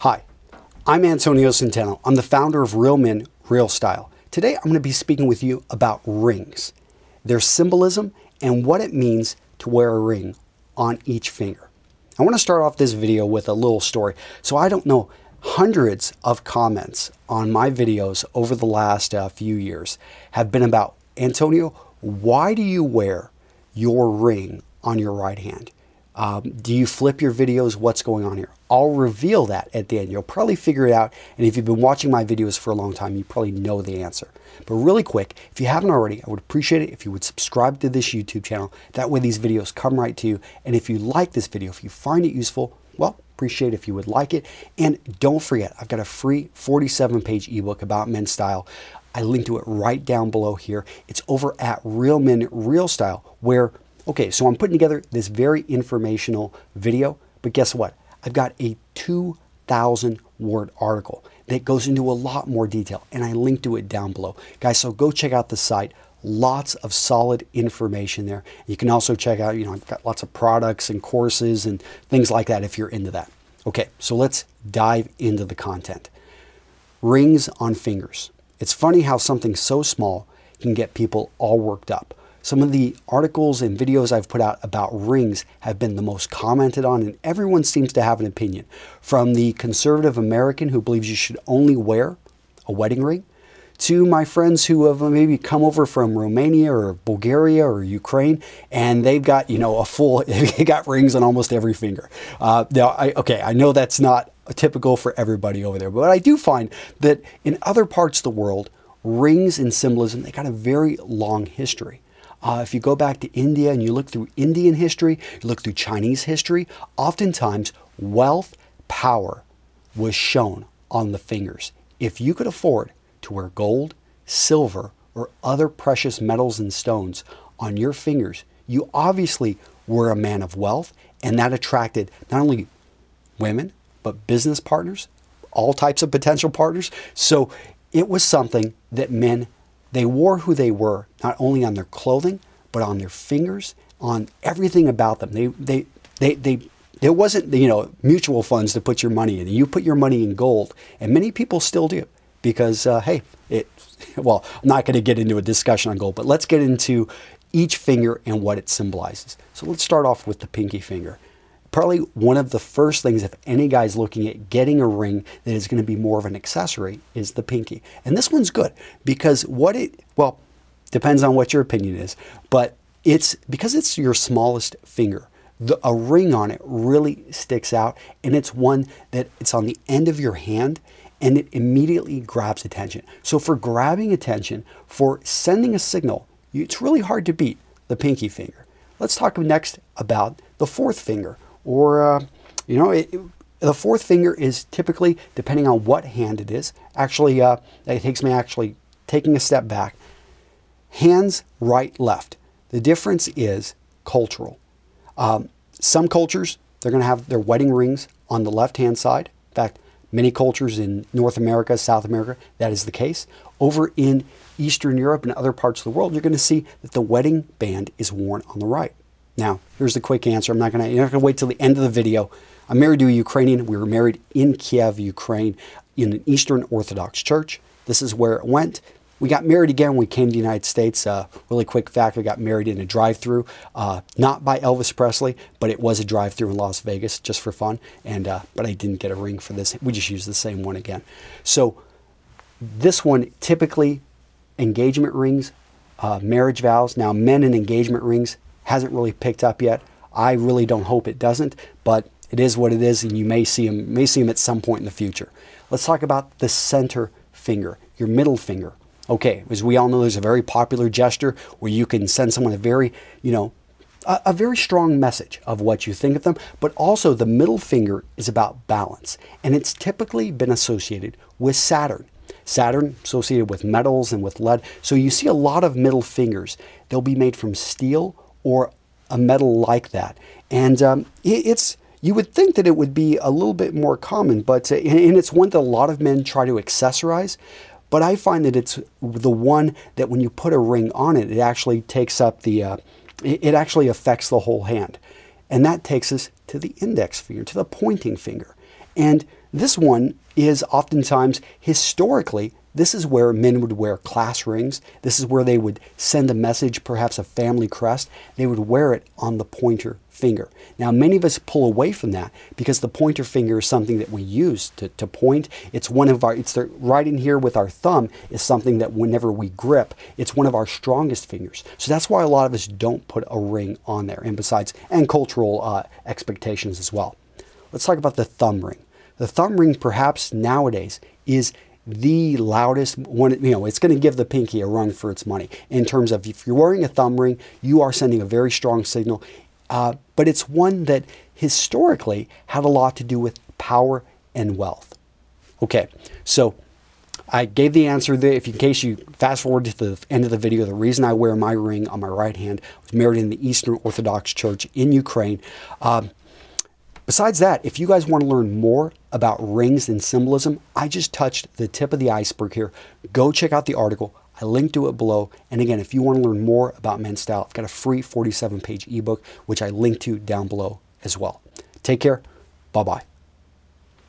Hi, I'm Antonio Centeno. I'm the founder of Real Men, Real Style. Today I'm going to be speaking with you about rings, their symbolism, and what it means to wear a ring on each finger. I want to start off this video with a little story. So I don't know, hundreds of comments on my videos over the last few years have been about, Antonio, why do you wear your ring on your right hand? Do you flip your videos? What's going on here? I'll reveal that at the end. You'll probably figure it out. And if you've been watching my videos for a long time, you probably know the answer. But really quick, if you haven't already, I would appreciate it if you would subscribe to this YouTube channel. That way these videos come right to you. And if you like this video, if you find it useful, well, appreciate it if you would like it. And don't forget, I've got a free 47-page ebook about men's style. I link to it right down below here. It's over at Real Men, Real Style, where, okay, so I'm putting together this very informational video, but guess what? I've got a 2,000-word article that goes into a lot more detail, and I link to it down below. Guys, so go check out the site. Lots of solid information there. You can also check out, I've got lots of products and courses and things like that if you're into that. Okay, so let's dive into the content. Rings on fingers. It's funny how something so small can get people all worked up. Some of the articles and videos I've put out about rings have been the most commented on, and everyone seems to have an opinion. From the conservative American who believes you should only wear a wedding ring, to my friends who have maybe come over from Romania or Bulgaria or Ukraine, and they've got, they got rings on almost every finger. I know that's not typical for everybody over there, but I do find that in other parts of the world, rings and symbolism, they got a very long history. If you go back to India and you look through Indian history, you look through Chinese history, oftentimes wealth, power was shown on the fingers. If you could afford to wear gold, silver, or other precious metals and stones on your fingers, you obviously were a man of wealth, and that attracted not only women, but business partners, all types of potential partners. So it was something that men, they wore who they were, not only on their clothing, but on their fingers, on everything about them. There wasn't, mutual funds to put your money in. You put your money in gold, and many people still do because, I'm not going to get into a discussion on gold, but let's get into each finger and what it symbolizes. So let's start off with the pinky finger. Probably one of the first things, if any guy's looking at getting a ring that is going to be more of an accessory, is the pinky. And this one's good because depends on what your opinion is, but it's because it's your smallest finger. A ring on it really sticks out, and it's one that it's on the end of your hand, and it immediately grabs attention. So for grabbing attention, for sending a signal, it's really hard to beat the pinky finger. Let's talk next about the fourth finger. Or, the fourth finger is typically, depending on what hand it is, actually, it takes me actually taking a step back. Hands, right, left. The difference is cultural. Some cultures, they're going to have their wedding rings on the left-hand side. In fact, many cultures in North America, South America, that is the case. Over in Eastern Europe and other parts of the world, you're going to see that the wedding band is worn on the right. Now, here's the quick answer. You're not going to wait till the end of the video. I'm married to a Ukrainian. We were married in Kiev, Ukraine, in an Eastern Orthodox church. This is where it went. We got married again when we came to the United States. Really quick fact, we got married in a drive-through, not by Elvis Presley, but it was a drive-through in Las Vegas just for fun. But I didn't get a ring for this. We just used the same one again. So this one, typically engagement rings, marriage vows. Now, men in engagement rings, hasn't really picked up yet. I really don't hope it doesn't, but it is what it is, and you may see them at some point in the future. Let's talk about the center finger, your middle finger. Okay, as we all know, there's a very popular gesture where you can send someone a very strong message of what you think of them, but also the middle finger is about balance, and it's typically been associated with Saturn. Saturn associated with metals and with lead. So you see a lot of middle fingers. They'll be made from steel or a metal like that. And you would think that it would be a little bit more common, but and it's one that a lot of men try to accessorize. But I find that it's the one that when you put a ring on it, it actually takes up it actually affects the whole hand. And that takes us to the index finger, to the pointing finger. And This one is oftentimes, historically, this is where men would wear class rings. This is where they would send a message, perhaps a family crest. They would wear it on the pointer finger. Now, many of us pull away from that because the pointer finger is something that we use to point. It's one of our, right in here with our thumb is something that whenever we grip, it's one of our strongest fingers. So that's why a lot of us don't put a ring on there, and cultural expectations as well. Let's talk about the thumb ring. The thumb ring, perhaps nowadays, is the loudest one. It's going to give the pinky a run for its money in terms of, if you're wearing a thumb ring, you are sending a very strong signal. But it's one that historically had a lot to do with power and wealth. Okay, so I gave the answer there. In case you fast forward to the end of the video, the reason I wear my ring on my right hand, I was married in the Eastern Orthodox Church in Ukraine. Besides that, if you guys want to learn more about rings and symbolism, I just touched the tip of the iceberg here. Go check out the article. I linked to it below. And again, if you want to learn more about men's style, I've got a free 47-page ebook, which I linked to down below as well. Take care. Bye-bye.